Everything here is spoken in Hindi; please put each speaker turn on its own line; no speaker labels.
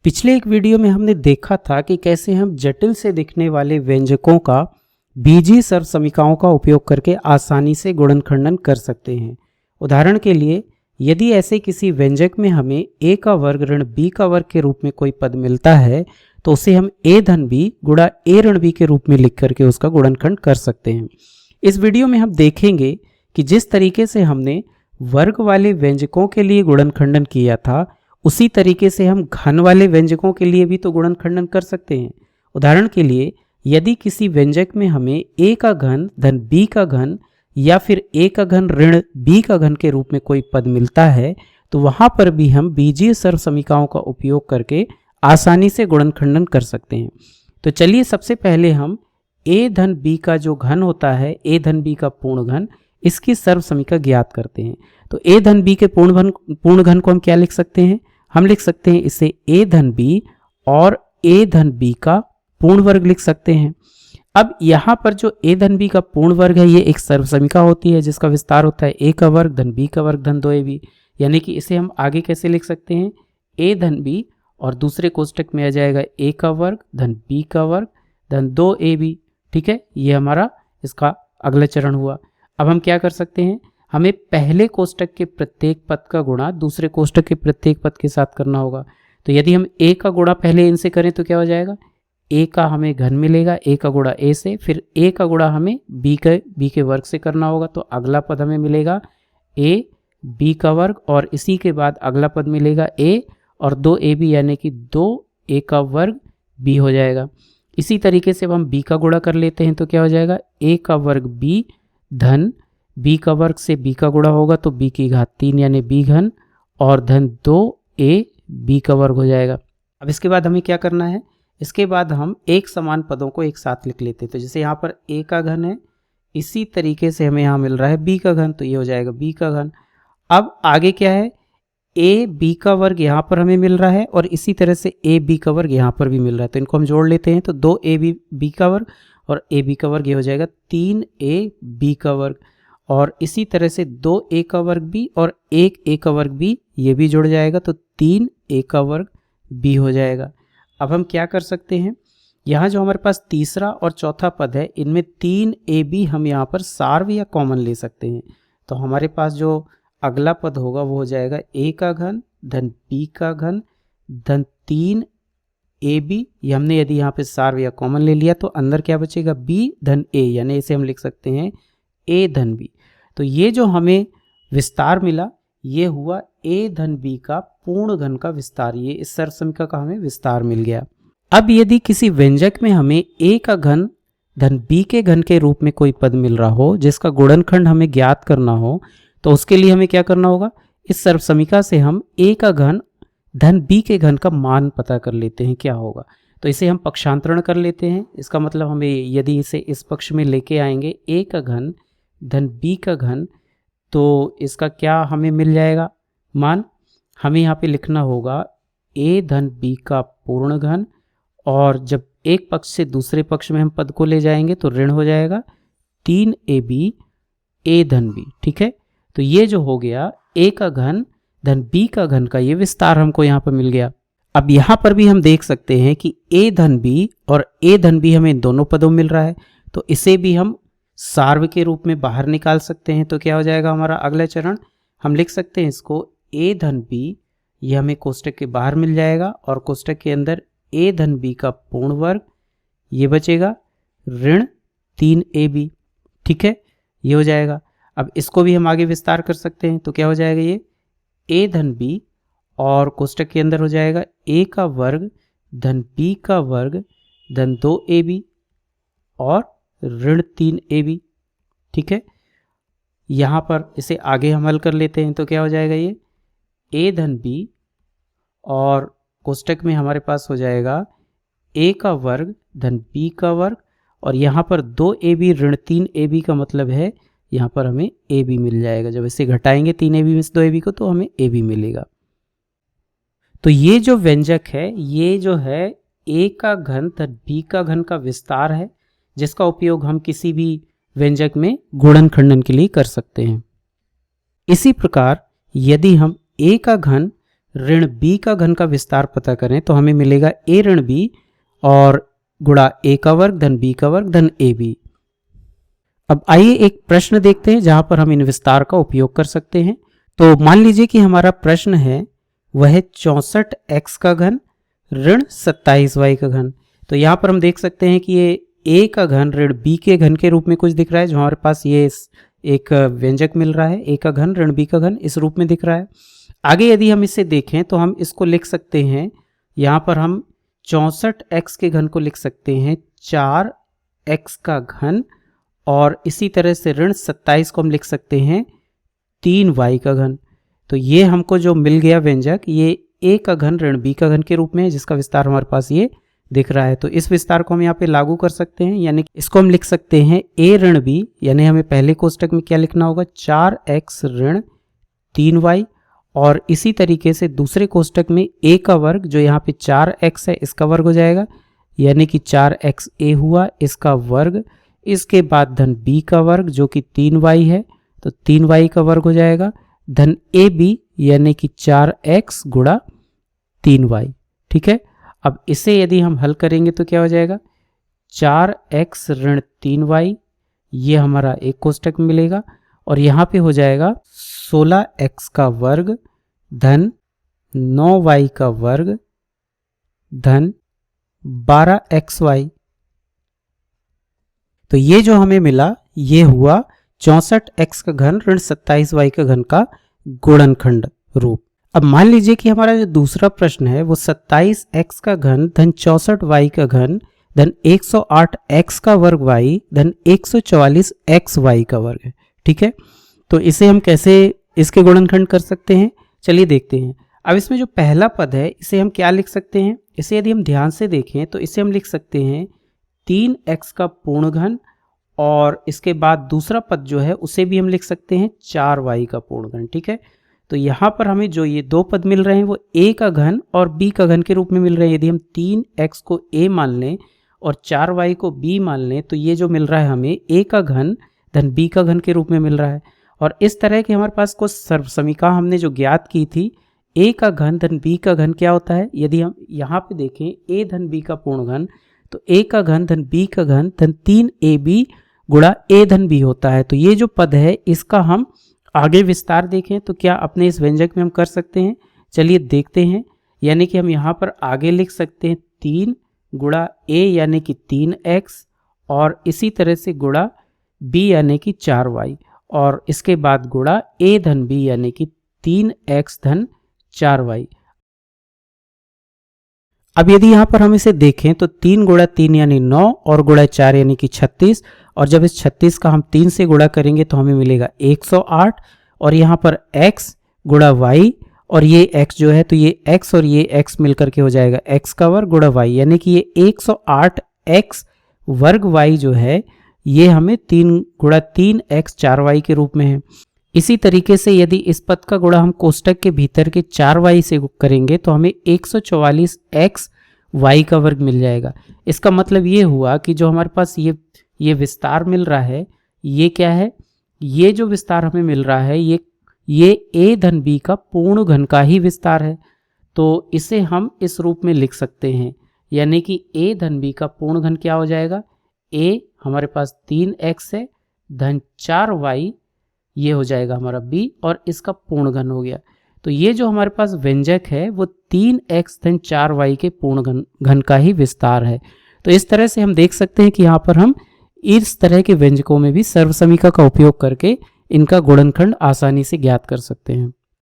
पिछले एक वीडियो में हमने देखा था कि कैसे हम जटिल से दिखने वाले व्यंजकों का बीजीय सर्वसमीकाओं का उपयोग करके आसानी से गुणनखंडन कर सकते हैं। उदाहरण के लिए, यदि ऐसे किसी व्यंजक में हमें a का वर्ग ऋण b का वर्ग के रूप में कोई पद मिलता है तो उसे हम a धन b गुणा a ऋण b के रूप में लिख करके उसका गुणनखंड कर सकते हैं। इस वीडियो में हम देखेंगे कि जिस तरीके से हमने वर्ग वाले व्यंजकों के लिए गुणनखंडन किया था उसी तरीके से हम घन वाले व्यंजकों के लिए भी तो गुणनखंडन कर सकते हैं। उदाहरण के लिए, यदि किसी व्यंजक में हमें a का घन धन b का घन या फिर a का घन ऋण b का घन के रूप में कोई पद मिलता है तो वहां पर भी हम बीजीय सर्वसमीकाओं का उपयोग करके आसानी से गुणनखंडन कर सकते हैं। तो चलिए सबसे पहले हम a धन b का जो घन होता है, a धन b का पूर्ण घन, इसकी सर्वसमीका ज्ञात करते हैं। तो a धन b के पूर्ण घन को हम क्या लिख सकते हैं? हम लिख सकते हैं इसे a धन b और a धन b का पूर्ण वर्ग लिख सकते हैं। अब यहाँ पर जो a धन b का पूर्ण वर्ग है ये एक सर्वसमीका होती है जिसका विस्तार होता है a का वर्ग धन b का वर्ग धन 2ab, यानी कि इसे हम आगे कैसे लिख सकते हैं? a धन b और दूसरे कोष्टक में आ जाएगा a का वर्ग धन b का वर्ग धन 2ab। ठीक है, ये हमारा इसका अगला चरण हुआ। अब हम क्या कर सकते हैं? हमें पहले कोष्टक के प्रत्येक पद का गुणा दूसरे कोष्टक के प्रत्येक पद के साथ करना होगा। तो यदि हम a का गुणा पहले इनसे करें तो क्या हो जाएगा? a का हमें घन मिलेगा, a का गुणा a से, फिर a का गुणा हमें b के वर्ग से करना होगा। तो अगला पद हमें मिलेगा a b का वर्ग और इसी के बाद अगला पद मिलेगा a और 2ab यानी कि 2a का वर्ग b हो जाएगा। इसी तरीके से अब हम b का गुणा कर लेते हैं तो क्या हो जाएगा? a का वर्ग b धन b का वर्ग से b का गुणा होगा तो b की घात 3 यानी b घन और धन 2a b का वर्ग हो जाएगा। अब इसके बाद हमें क्या करना है? इसके बाद हम एक समान पदों को एक साथ लिख लेते हैं। तो जैसे यहाँ पर a का घन है, इसी तरीके से हमें यहाँ मिल रहा है b का घन, तो ये हो जाएगा b का घन। अब आगे क्या है? a b का वर्ग यहाँ पर हमें मिल रहा है और इसी तरह से a b का वर्ग यहाँ पर भी मिल रहा है, तो इनको हम जोड़ लेते हैं। तो 2ab b का वर्ग और a b का वर्ग ये हो जाएगा 3a b का वर्ग और इसी तरह से 2a का वर्ग b और 1a का वर्ग b ये भी जुड़ जाएगा तो 3a का वर्ग b हो जाएगा। अब हम क्या कर सकते हैं? यहाँ जो हमारे पास तीसरा और चौथा पद है इनमें 3ab हम यहाँ पर सार्व या कॉमन ले सकते हैं। तो हमारे पास जो अगला पद होगा वो हो जाएगा a का घन धन b का घन धन 3ab। ये हमने यदि यहाँ पे सार्व या कॉमन ले लिया तो अंदर क्या बचेगा? b धन a, यानी इसे हम लिख सकते हैं a धन b। तो ये जो हमें विस्तार मिला ये हुआ a धन b का पूर्ण घन का विस्तार, ये इस सर्वसमीका का हमें विस्तार मिल गया। अब यदि किसी व्यंजक में हमें a का घन धन b के घन के रूप में कोई पद मिल रहा हो जिसका गुणनखंड हमें ज्ञात करना हो तो उसके लिए हमें क्या करना होगा? इस सर्वसमीका से हम a का घन धन b के घन का मान पता कर लेते हैं क्या होगा। तो इसे हम पक्षांतरण कर लेते हैं। इसका मतलब हमें यदि इसे इस पक्ष में लेके आएंगे a का घन धन b का घन तो इसका क्या हमें मिल जाएगा मान? हमें यहाँ पे लिखना होगा a धन b का पूर्ण घन और जब एक पक्ष से दूसरे पक्ष में हम पद को ले जाएंगे तो ऋण हो जाएगा 3ab a धन b। ठीक है, तो ये जो हो गया a का घन धन b का घन का ये विस्तार हमको यहाँ पर मिल गया। अब यहाँ पर भी हम देख सकते हैं कि a धन b और a धन b हमें दोनों पदों में मिल रहा है तो इसे भी हम सार्व के रूप में बाहर निकाल सकते हैं। तो क्या हो जाएगा हमारा अगला चरण? हम लिख सकते हैं इसको a धन b, ये हमें कोष्टक के बाहर मिल जाएगा और कोष्टक के अंदर a धन b का पूर्ण वर्ग ये बचेगा ऋण 3ab। ठीक है, ये हो जाएगा। अब इसको भी हम आगे विस्तार कर सकते हैं तो क्या हो जाएगा? ये a धन b और कोष्टक के अंदर हो जाएगा a का वर्ग धन b का वर्ग धन 2ab और ऋण 3ab। ठीक है, यहाँ पर इसे आगे हम हल कर लेते हैं तो क्या हो जाएगा? ये a धन b और कोष्टक में हमारे पास हो जाएगा a का वर्ग धन b का वर्ग और यहाँ पर 2ab ऋण 3ab का मतलब है यहाँ पर हमें ab मिल जाएगा। जब इसे घटाएंगे 3ab में से 2ab को तो हमें ab मिलेगा। तो ये जो व्यंजक है ये जो है a का घन धन b का घन का विस्तार है जिसका उपयोग हम किसी भी व्यंजक में गुणनखंडन के लिए कर सकते हैं। इसी प्रकार यदि हम a का घन ऋण b का घन का विस्तार पता करें तो हमें मिलेगा a ऋण b और गुणा a का वर्ग धन b का वर्ग धन ab। अब आइए एक प्रश्न देखते हैं जहां पर हम इन विस्तार का उपयोग कर सकते हैं। तो मान लीजिए कि हमारा प्रश्न है वह है 64x का घन ऋण 27y का घन। तो यहाँ पर हम देख सकते हैं कि ये a का घन ऋण b के घन के रूप में कुछ दिख रहा है, जो हमारे पास ये एक व्यंजक मिल रहा है, a का घन ऋण b का घन इस रूप में दिख रहा है। आगे यदि हम इसे देखें तो हम इसको लिख सकते हैं, यहाँ पर हम 64x के घन को लिख सकते हैं 4x का घन, और इसी तरह से ऋण 27 को हम लिख सकते हैं 3y का घन। तो ये हमको जो मिल गया व्यंजक, ये a का घन ऋण b का घन के रूप में है, जिसका विस्तार हमारे पास ये दिख रहा है। तो इस विस्तार को हम यहाँ पे लागू कर सकते हैं, यानी इसको हम लिख सकते हैं a ऋण b, यानी हमें पहले कोष्टक में क्या लिखना होगा 4x ऋण 3y, और इसी तरीके से दूसरे कोष्टक में a का वर्ग जो यहाँ पे 4x है इसका वर्ग हो जाएगा, यानी कि 4xa हुआ इसका वर्ग, इसके बाद धन b का वर्ग जो कि 3y है तो 3y का वर्ग हो जाएगा, धन ab यानी कि 4x गुणा 3y। ठीक है, अब इसे यदि हम हल करेंगे तो क्या हो जाएगा 4x ऋण 3y, ये हमारा एक कोष्टक में मिलेगा, और यहाँ पे हो जाएगा 16x का वर्ग धन 9y का वर्ग धन 12xy। तो ये जो हमें मिला ये हुआ 64x का घन ऋण 27y का घन का गुणनखंड रूप। अब मान लीजिए कि हमारा जो दूसरा प्रश्न है वो 27x का घन धन 64y का घन धन 108x का वर्ग y धन 144xy का वर्ग है। ठीक है, तो इसे हम कैसे इसके गुणनखंड कर सकते हैं, चलिए देखते हैं। अब इसमें जो पहला पद है इसे हम क्या लिख सकते हैं, इसे यदि हम ध्यान से देखें तो इसे हम लिख सकते हैं 3x का पूर्ण घन, और इसके बाद दूसरा पद जो है उसे भी हम लिख सकते हैं 4y का पूर्ण घन। ठीक है, तो यहाँ पर हमें जो ये दो पद मिल रहे हैं वो a का घन और b का घन के रूप में मिल रहे हैं। यदि हम 3x को a मान लें और 4y को b मान लें तो ये जो मिल रहा है हमें a का घन धन b का घन के रूप में मिल रहा है। और इस तरह के हमारे पास कुछ सर्वसमीका हमने जो ज्ञात की थी, a का घन धन b का घन क्या होता है, यदि हम यहाँ पे देखें a धन b का पूर्ण घन तो a का घन धन b का घन धन 3ab गुणा a धन b होता है। तो ये जो पद है इसका हम आगे विस्तार देखें तो क्या अपने इस व्यंजक में हम कर सकते हैं, चलिए देखते हैं। यानी कि हम यहाँ पर आगे लिख सकते हैं 3 गुणा a यानी कि 3x, और इसी तरह से गुणा b यानी कि 4y, और इसके बाद गुणा a धन b यानी कि 3x धन 4y। अब यदि यहाँ पर हम इसे देखें तो 3 गुणा 3 यानी 9 और गुणा 4 यानी कि 36, और जब इस 36 का हम 3 से गुणा करेंगे तो हमें मिलेगा 108, और यहाँ पर x गुणा y, और ये x जो है तो ये x और ये x मिलकर के हो जाएगा x का वर्ग गुणा y, यानी कि ये 108x वर्ग y जो है ये हमें 3 गुणा 3x 4y के रूप में है। इसी तरीके से यदि इस पद का गुणा हम कोष्टक के भीतर के 4y से करेंगे तो हमें 144x y का वर्ग मिल जाएगा। इसका मतलब ये हुआ कि जो हमारे पास ये विस्तार मिल रहा है ये क्या है, ये जो विस्तार हमें मिल रहा है ये a धन b का पूर्ण घन का ही विस्तार है। तो इसे हम इस रूप में लिख सकते हैं, यानी कि a धन b का पूर्ण घन क्या हो जाएगा, a हमारे पास 3x है धन 4y, ये हो जाएगा हमारा b, और इसका पूर्ण घन हो गया। तो ये जो हमारे पास व्यंजक है वो 3x धन 4y के पूर्ण घन का ही विस्तार है। तो इस तरह से हम देख सकते हैं कि यहाँ पर हम इस तरह के व्यंजकों में भी सर्वसमीका का उपयोग करके इनका गुणनखंड आसानी से ज्ञात कर सकते हैं।